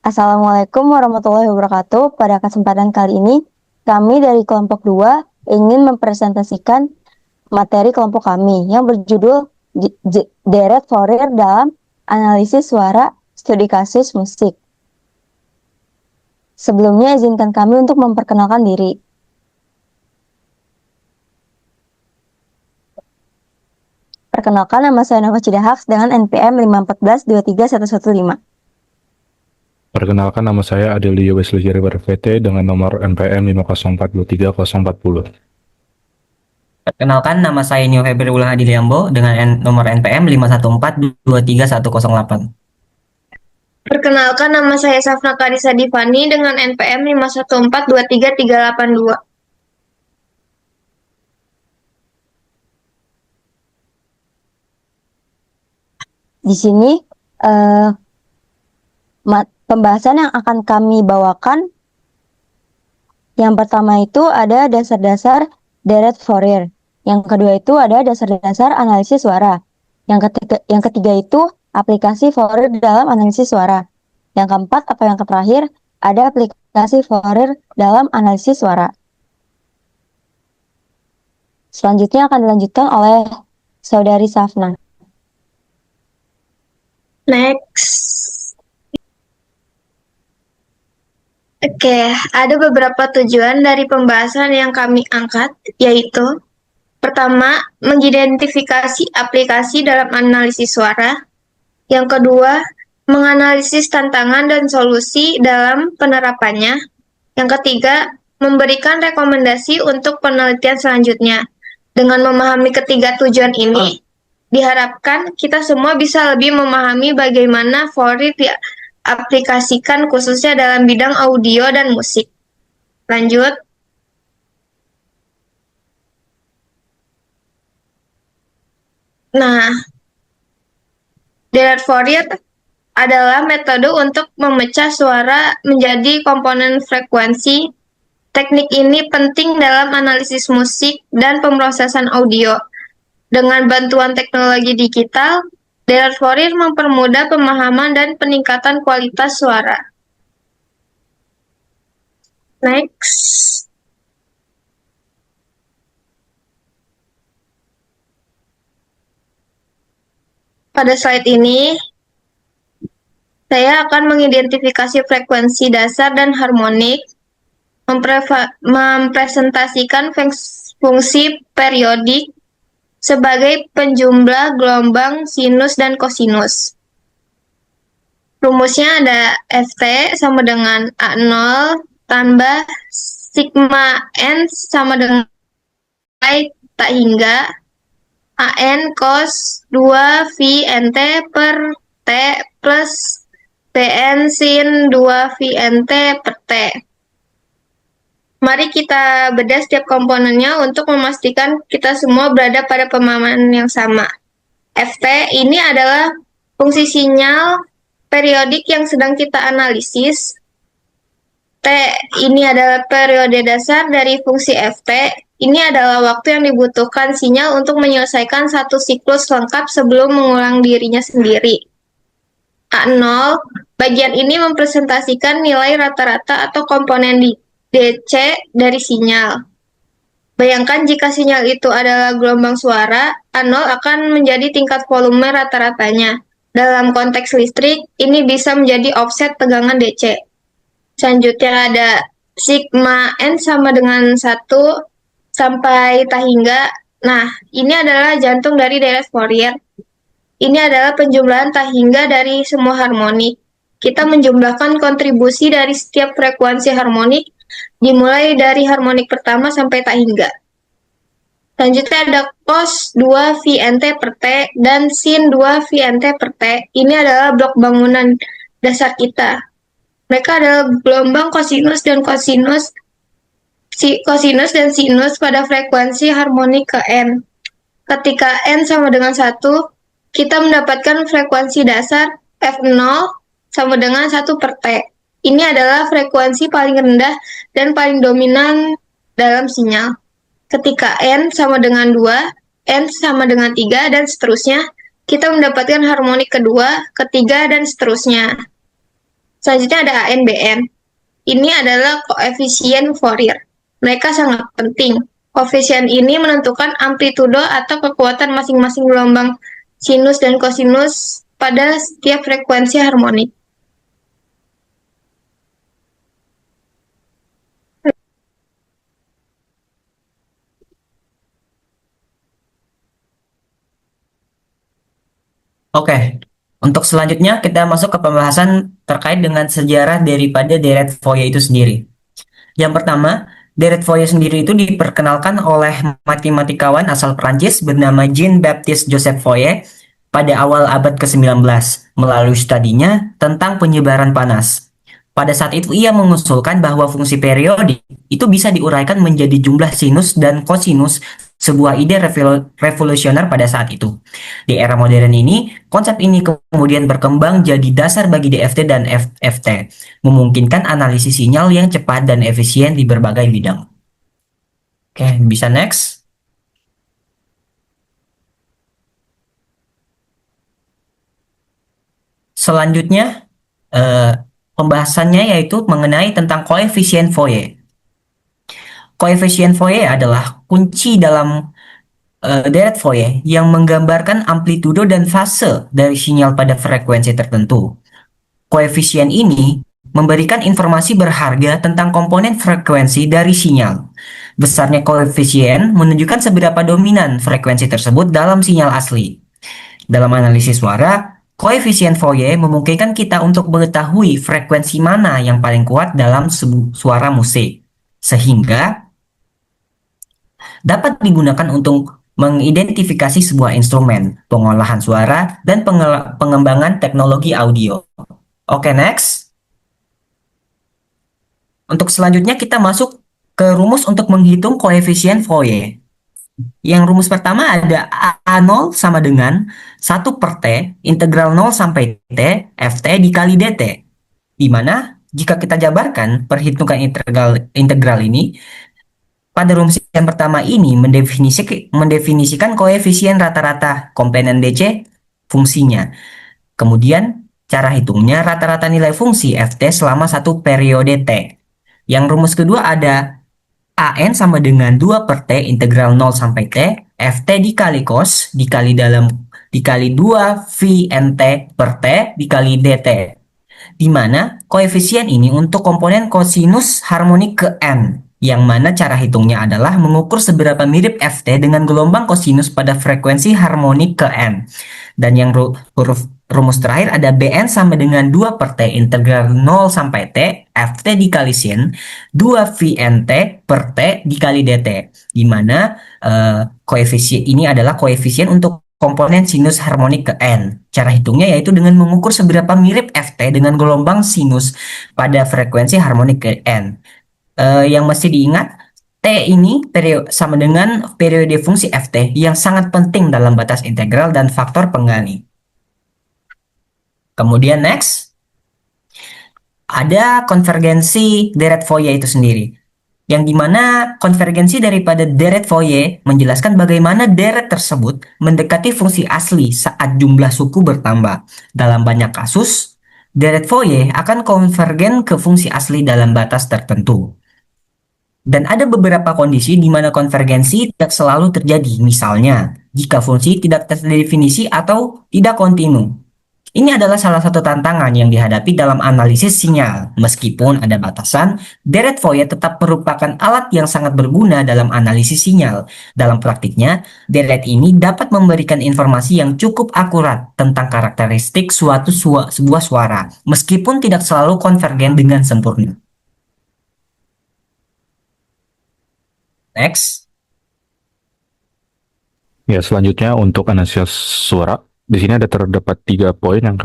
Assalamualaikum warahmatullahi wabarakatuh. Pada kesempatan kali ini, kami dari kelompok 2 ingin mempresentasikan materi kelompok kami yang berjudul Deret Fourier dalam Analisis Suara Studi Kasus Musik. Sebelumnya, izinkan kami untuk memperkenalkan diri. Perkenalkan, nama saya Nova Cidahaks dengan NPM 514-23115. Perkenalkan, nama saya Adelio Wesley Jaribar VT dengan nomor NPM 504230440. Perkenalkan, nama saya Nio Febri Ulang Adiliambo dengan nomor NPM 514231108. Perkenalkan, nama saya Safna Karisa Divani dengan NPM 514233382. Di sini, pembahasan yang akan kami bawakan, yang pertama itu ada dasar-dasar deret Fourier. Yang kedua itu ada dasar-dasar analisis suara. Yang ketiga itu aplikasi Fourier dalam analisis suara. Yang keempat atau yang terakhir ada aplikasi Fourier dalam analisis suara. Selanjutnya akan dilanjutkan oleh Saudari Safna. Next. Oke, ada beberapa tujuan dari pembahasan yang kami angkat, yaitu pertama, mengidentifikasi aplikasi dalam analisis suara. Yang kedua, menganalisis tantangan dan solusi dalam penerapannya. Yang ketiga, memberikan rekomendasi untuk penelitian selanjutnya. Dengan memahami ketiga tujuan ini, diharapkan kita semua bisa lebih memahami bagaimana Fourier diaplikasikan khususnya dalam bidang audio dan musik. Lanjut. Nah, Deret Fourier adalah metode untuk memecah suara menjadi komponen frekuensi. Teknik ini penting dalam analisis musik dan pemrosesan audio. Dengan bantuan teknologi digital, Deret Fourier mempermudah pemahaman dan peningkatan kualitas suara. Next. Pada slide ini, saya akan mengidentifikasi frekuensi dasar dan harmonik, mempresentasikan fungsi periodik sebagai penjumlah gelombang sinus dan kosinus. Rumusnya ada Ft sama dengan A0 tambah sigma N sama dengan I tak hingga AN cos 2 V NT per T plus Tn sin 2 V NT per T. Mari kita bedah setiap komponennya untuk memastikan kita semua berada pada pemahaman yang sama. Ft ini adalah fungsi sinyal periodik yang sedang kita analisis. T ini adalah periode dasar dari fungsi Ft. Ini adalah waktu yang dibutuhkan sinyal untuk menyelesaikan satu siklus lengkap sebelum mengulang dirinya sendiri. A0, bagian ini mempresentasikan nilai rata-rata atau komponen DC dari sinyal. Bayangkan jika sinyal itu adalah gelombang suara, A0 akan menjadi tingkat volume rata-ratanya. Dalam konteks listrik, ini bisa menjadi offset tegangan DC. Selanjutnya ada sigma N sama dengan 1 sampai tak hingga. Nah, ini adalah jantung dari deret Fourier. Ini adalah penjumlahan tak hingga dari semua harmonik. Kita menjumlahkan kontribusi dari setiap frekuensi harmonik, dimulai dari harmonik pertama sampai tak hingga. Selanjutnya ada cos 2 VNT per T dan sin 2 VNT per T. Ini adalah blok bangunan dasar kita. Mereka adalah gelombang kosinus dan sinus pada frekuensi harmonik ke N. Ketika N sama dengan 1, kita mendapatkan frekuensi dasar F0 sama dengan 1 per T. Ini adalah frekuensi paling rendah dan paling dominan dalam sinyal. Ketika N sama dengan 2, N sama dengan 3, dan seterusnya, kita mendapatkan harmonik kedua, ketiga, dan seterusnya. Selanjutnya ada ANBN. Ini adalah koefisien Fourier. Mereka sangat penting. Koefisien ini menentukan amplitudo atau kekuatan masing-masing gelombang sinus dan kosinus pada setiap frekuensi harmonik. Oke, untuk selanjutnya kita masuk ke pembahasan terkait dengan sejarah daripada deret Fourier itu sendiri. Yang pertama, deret Fourier sendiri itu diperkenalkan oleh matematikawan asal Prancis bernama Jean-Baptiste Joseph Fourier pada awal abad ke-19 melalui studinya tentang penyebaran panas. Pada saat itu ia mengusulkan bahwa fungsi periodik itu bisa diuraikan menjadi jumlah sinus dan kosinus, sebuah ide revolusioner pada saat itu. Di era modern ini, konsep ini kemudian berkembang jadi dasar bagi DFT dan FT, memungkinkan analisis sinyal yang cepat dan efisien di berbagai bidang. Oke, bisa next. Selanjutnya, pembahasannya yaitu mengenai tentang koefisien Fourier. Koefisien Fourier adalah kunci dalam deret Fourier yang menggambarkan amplitudo dan fase dari sinyal pada frekuensi tertentu. Koefisien ini memberikan informasi berharga tentang komponen frekuensi dari sinyal. Besarnya koefisien menunjukkan seberapa dominan frekuensi tersebut dalam sinyal asli. Dalam analisis suara, koefisien Fourier memungkinkan kita untuk mengetahui frekuensi mana yang paling kuat dalam suara musik, sehingga dapat digunakan untuk mengidentifikasi sebuah instrumen, pengolahan suara, dan pengembangan teknologi audio. Oke, next. Untuk selanjutnya kita masuk ke rumus untuk menghitung koefisien Fourier. Yang rumus pertama ada A0 sama dengan 1 per T integral 0 sampai T Ft dikali dt. Di mana jika kita jabarkan perhitungan integral ini, pada rumus yang pertama ini mendefinisikan koefisien rata-rata komponen DC fungsinya. Kemudian cara hitungnya rata-rata nilai fungsi Ft selama satu periode T. Yang rumus kedua ada AN sama dengan 2 per T integral 0 sampai T Ft dikali cos dikali 2 VNT per T dikali dt. Di mana koefisien ini untuk komponen kosinus harmonik ke N, yang mana cara hitungnya adalah mengukur seberapa mirip Ft dengan gelombang kosinus pada frekuensi harmonik ke N. Dan yang huruf rumus terakhir ada Bn sama dengan 2 per T integral 0 sampai T Ft dikali sin 2 VNT per T dikali dt. Di mana koefisien ini adalah koefisien untuk komponen sinus harmonik ke N. Cara hitungnya yaitu dengan mengukur seberapa mirip Ft dengan gelombang sinus pada frekuensi harmonik ke N. Yang mesti diingat, T ini sama dengan periode fungsi Ft yang sangat penting dalam batas integral dan faktor penggali. Kemudian next, ada konvergensi deret Fourier itu sendiri. Yang dimana konvergensi daripada deret Fourier menjelaskan bagaimana deret tersebut mendekati fungsi asli saat jumlah suku bertambah. Dalam banyak kasus, deret Fourier akan konvergen ke fungsi asli dalam batas tertentu. Dan ada beberapa kondisi di mana konvergensi tidak selalu terjadi, misalnya jika fungsi tidak terdefinisi atau tidak kontinu. Ini adalah salah satu tantangan yang dihadapi dalam analisis sinyal. Meskipun ada batasan, deret Fourier tetap merupakan alat yang sangat berguna dalam analisis sinyal. Dalam praktiknya, deret ini dapat memberikan informasi yang cukup akurat tentang karakteristik sebuah suara, meskipun tidak selalu konvergen dengan sempurna. Next. Ya, selanjutnya untuk analisis suara. Di sini ada terdapat 3 poin yang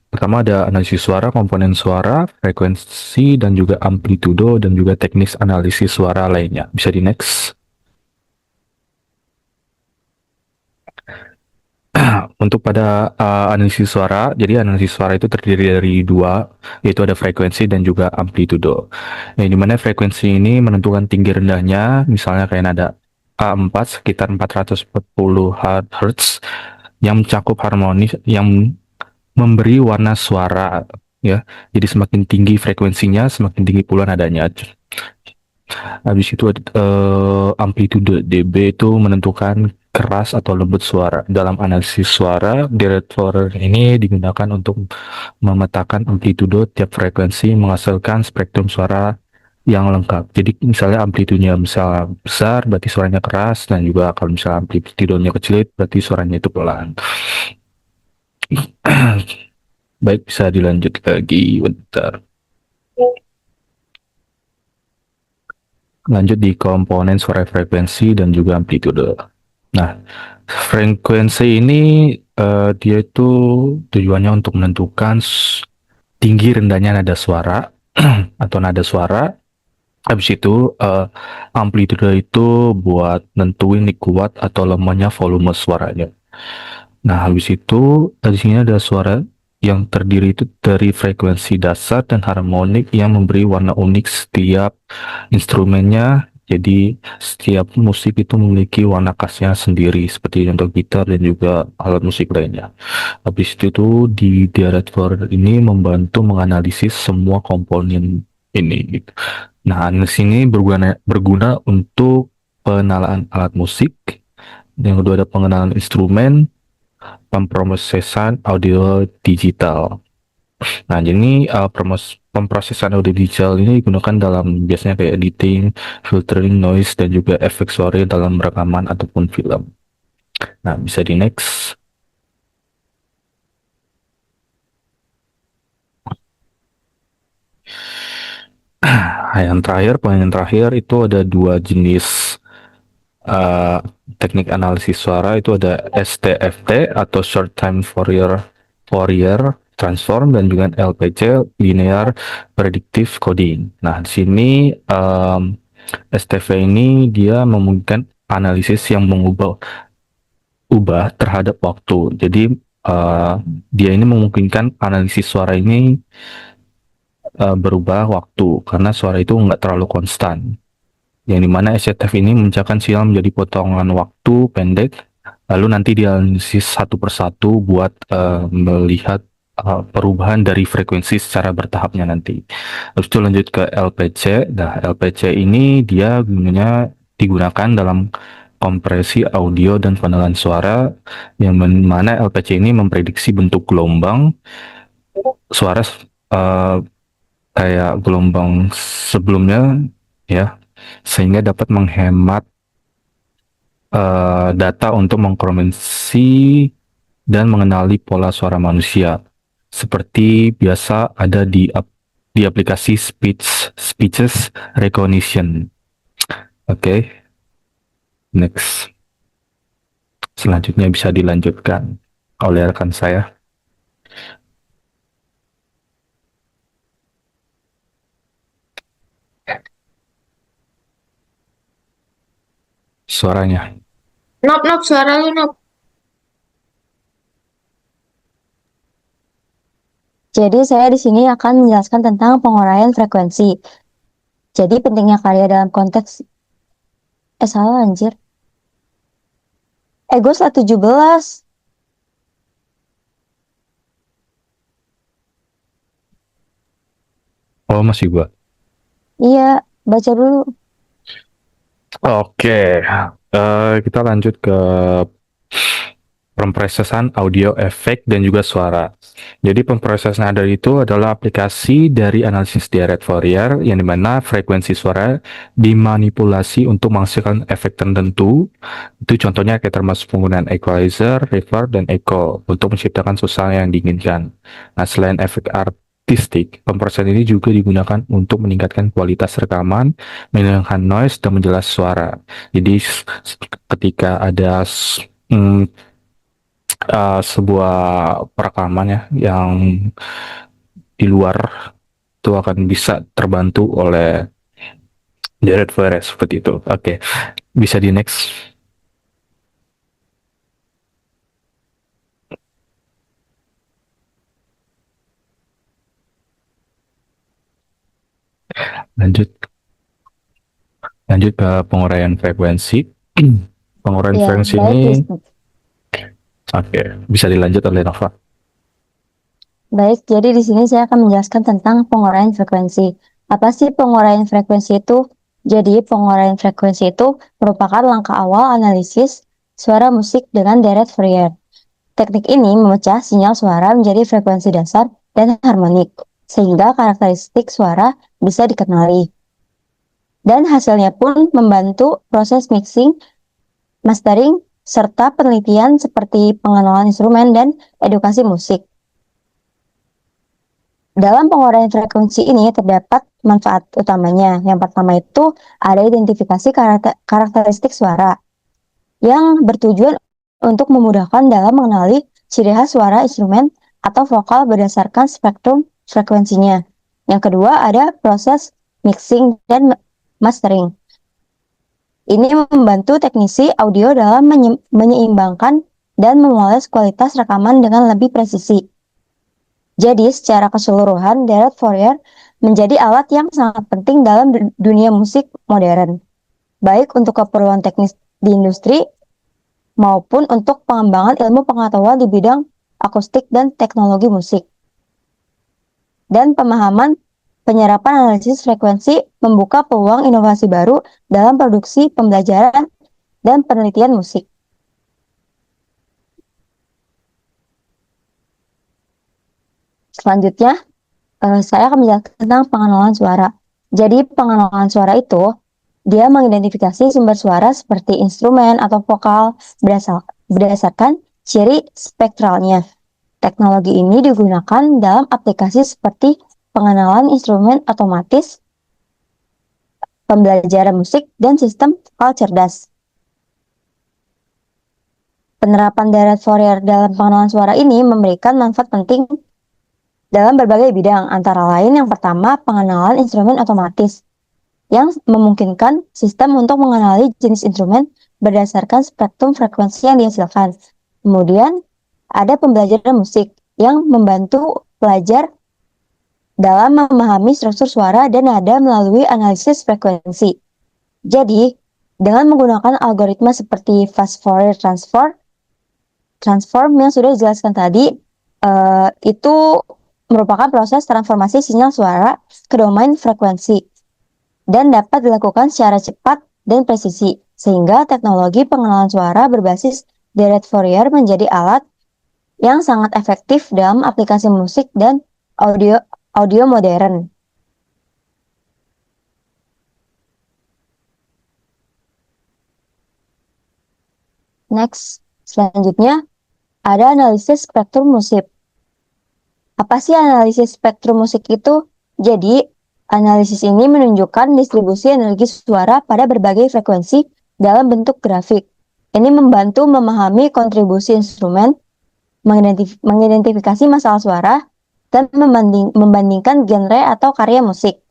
pertama ada analisis suara, komponen suara, frekuensi, dan juga amplitudo, dan juga teknis analisis suara lainnya. Bisa di next. Untuk pada analisis suara, jadi analisis suara itu terdiri dari 2, yaitu ada frekuensi dan juga amplitudo. Nah, di mana frekuensi ini menentukan tinggi rendahnya, misalnya kayak ada A4 sekitar 440 Hz, yang mencakup harmonis yang memberi warna suara ya. Jadi semakin tinggi frekuensinya, semakin tinggi pula nadanya. Habis itu amplitude dB itu menentukan keras atau lembut suara. Dalam analisis suara, director ini digunakan untuk memetakan amplitude tiap frekuensi menghasilkan spektrum suara yang lengkap. Jadi misalnya amplitudenya misal besar berarti suaranya keras, dan juga kalau misalnya amplitudenya kecil berarti suaranya itu pelan. Baik, bisa dilanjut lagi bentar. Lanjut di komponen suara frekuensi dan juga amplitude. Nah, frekuensi ini dia itu tujuannya untuk menentukan tinggi rendahnya nada suara atau nada suara. Habis itu amplitude itu buat nentuin nih kuat atau lemahnya volume suaranya. Nah, habis itu di sini ada suara yang terdiri itu dari frekuensi dasar dan harmonik yang memberi warna unik setiap instrumennya. Jadi setiap musik itu memiliki warna khasnya sendiri, seperti contoh gitar dan juga alat musik lainnya. Habis itu di director ini membantu menganalisis semua komponen ini, gitu. Nah, analisis ini berguna untuk pengenalan alat musik. Yang kedua ada pengenalan instrumen, pemrosesan audio digital. Nah, jadi pemrosesan audio digital ini digunakan dalam biasanya kayak editing, filtering noise, dan juga efek suara dalam rekaman ataupun film. Nah, bisa di next. Poin yang terakhir itu ada dua jenis uh, teknik analisis suara, itu ada STFT atau Short Time Fourier Transform, dan juga LPC Linear Predictive Coding. Nah, di sini STV ini dia memungkinkan analisis yang ubah terhadap waktu. Jadi dia ini memungkinkan analisis suara ini berubah waktu karena suara itu nggak terlalu konstan. Yang dimana SCTF ini mencapai sinyal menjadi potongan waktu pendek, lalu nanti dianalisis satu persatu buat melihat perubahan dari frekuensi secara bertahapnya nanti. Habis itu lanjut ke LPC. Nah, LPC ini dia gunanya digunakan dalam kompresi audio dan penelan suara, yang mana LPC ini memprediksi bentuk gelombang suara kayak gelombang sebelumnya, ya, sehingga dapat menghemat data untuk mengkonversi dan mengenali pola suara manusia. Seperti biasa ada di aplikasi speeches recognition. Oke, next. Selanjutnya bisa dilanjutkan oleh rekan saya. Suaranya. Nop, suara lu, Nop. Jadi saya di sini akan menjelaskan tentang penguraian frekuensi. Jadi pentingnya karya dalam konteks salah anjir. Gue salah 17. Oh, masih gua. Iya, baca dulu. Oke, kita lanjut ke pemrosesan audio, efek, dan juga suara. Jadi pemrosesan audio itu adalah aplikasi dari analisis direct Fourier yang dimana frekuensi suara dimanipulasi untuk menghasilkan efek tertentu. Itu contohnya kayak termasuk penggunaan equalizer, reverb, dan echo untuk menciptakan suasana yang diinginkan. Nah, selain efek artistik, pemrosesan ini juga digunakan untuk meningkatkan kualitas rekaman, menghilangkan noise, dan menjelas suara. Jadi ketika ada sebuah perekaman ya yang di luar itu akan bisa terbantu oleh Jared Flores seperti itu. Oke, bisa di next. Lanjut ke penguraian frekuensi. Penguraian Ya, frekuensi baik, ini, Wisnu. oke, bisa dilanjut oleh Nova. Baik, jadi di sini saya akan menjelaskan tentang penguraian frekuensi. Apa sih penguraian frekuensi itu? Jadi, penguraian frekuensi itu merupakan langkah awal analisis suara musik dengan deret Fourier. Teknik ini memecah sinyal suara menjadi frekuensi dasar dan harmonik, sehingga karakteristik suara bisa dikenali. Dan hasilnya pun membantu proses mixing, mastering, serta penelitian seperti pengenalan instrumen dan edukasi musik. Dalam penguraian frekuensi ini terdapat manfaat utamanya. Yang pertama itu ada identifikasi karakteristik suara yang bertujuan untuk memudahkan dalam mengenali ciri khas suara instrumen atau vokal berdasarkan spektrum frekuensinya. Yang kedua ada proses mixing dan mastering. Ini membantu teknisi audio dalam menyeimbangkan dan memoles kualitas rekaman dengan lebih presisi. Jadi, secara keseluruhan, deret Fourier menjadi alat yang sangat penting dalam dunia musik modern, baik untuk keperluan teknis di industri maupun untuk pengembangan ilmu pengetahuan di bidang akustik dan teknologi musik. Dan pemahaman penyerapan analisis frekuensi membuka peluang inovasi baru dalam produksi, pembelajaran, dan penelitian musik. Selanjutnya, saya akan menjelaskan tentang pengenalan suara. Jadi, pengenalan suara itu, dia mengidentifikasi sumber suara seperti instrumen atau vokal berdasarkan ciri spektralnya. Teknologi ini digunakan dalam aplikasi seperti pengenalan instrumen otomatis, pembelajaran musik, dan sistem vokal cerdas. Penerapan deret Fourier dalam pengenalan suara ini memberikan manfaat penting dalam berbagai bidang, antara lain yang pertama pengenalan instrumen otomatis yang memungkinkan sistem untuk mengenali jenis instrumen berdasarkan spektrum frekuensi yang dihasilkan. Kemudian ada pembelajaran musik yang membantu pelajar dalam memahami struktur suara dan nada melalui analisis frekuensi. Jadi, dengan menggunakan algoritma seperti fast Fourier transform yang sudah dijelaskan tadi, itu merupakan proses transformasi sinyal suara ke domain frekuensi dan dapat dilakukan secara cepat dan presisi, sehingga teknologi pengenalan suara berbasis deret Fourier menjadi alat yang sangat efektif dalam aplikasi musik dan audio modern. Next, selanjutnya ada analisis spektrum musik. Apa sih analisis spektrum musik itu? Jadi, analisis ini menunjukkan distribusi energi suara pada berbagai frekuensi dalam bentuk grafik. Ini membantu memahami kontribusi instrumen, mengidentifikasi masalah suara, dan membandingkan genre atau karya musik.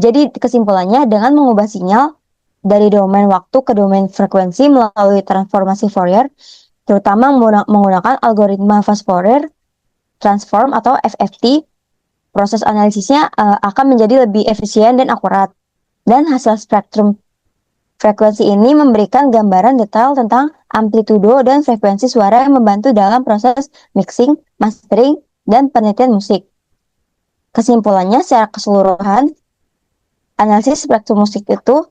Jadi kesimpulannya, dengan mengubah sinyal dari domain waktu ke domain frekuensi melalui transformasi Fourier, terutama menggunakan algoritma fast Fourier transform atau FFT, proses analisisnya akan menjadi lebih efisien dan akurat. Dan hasil spektrum frekuensi ini memberikan gambaran detail tentang amplitudo dan frekuensi suara yang membantu dalam proses mixing, mastering, dan penelitian musik. Kesimpulannya, secara keseluruhan, analisis spektrum musik itu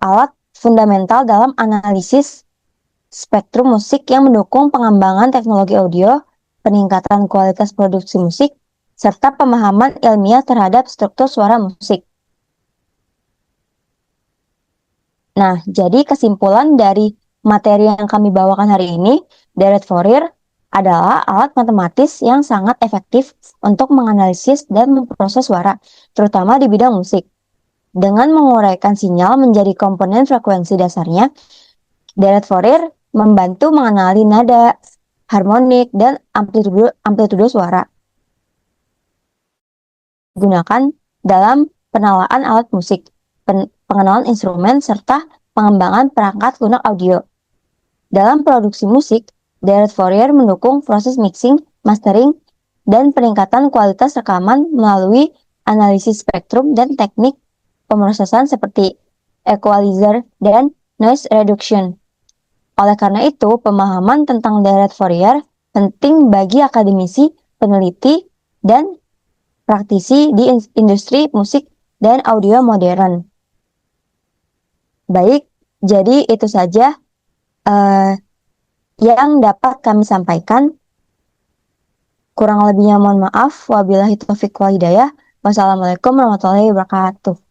alat fundamental dalam analisis spektrum musik yang mendukung pengembangan teknologi audio, peningkatan kualitas produksi musik, serta pemahaman ilmiah terhadap struktur suara musik. Nah, jadi kesimpulan dari materi yang kami bawakan hari ini, deret Fourier adalah alat matematis yang sangat efektif untuk menganalisis dan memproses suara, terutama di bidang musik. Dengan menguraikan sinyal menjadi komponen frekuensi dasarnya, deret Fourier membantu mengenali nada, harmonik, dan amplitudo suara. Digunakan dalam penalaan alat musik, pengenalan instrumen, serta pengembangan perangkat lunak audio. Dalam produksi musik, deret Fourier mendukung proses mixing, mastering, dan peningkatan kualitas rekaman melalui analisis spektrum dan teknik pemrosesan seperti equalizer dan noise reduction. Oleh karena itu, pemahaman tentang deret Fourier penting bagi akademisi, peneliti, dan praktisi di industri musik dan audio modern. Baik, jadi itu saja yang dapat kami sampaikan. Kurang lebihnya mohon maaf. Wabillahi taufiq wal hidayah. Wassalamualaikum warahmatullahi wabarakatuh.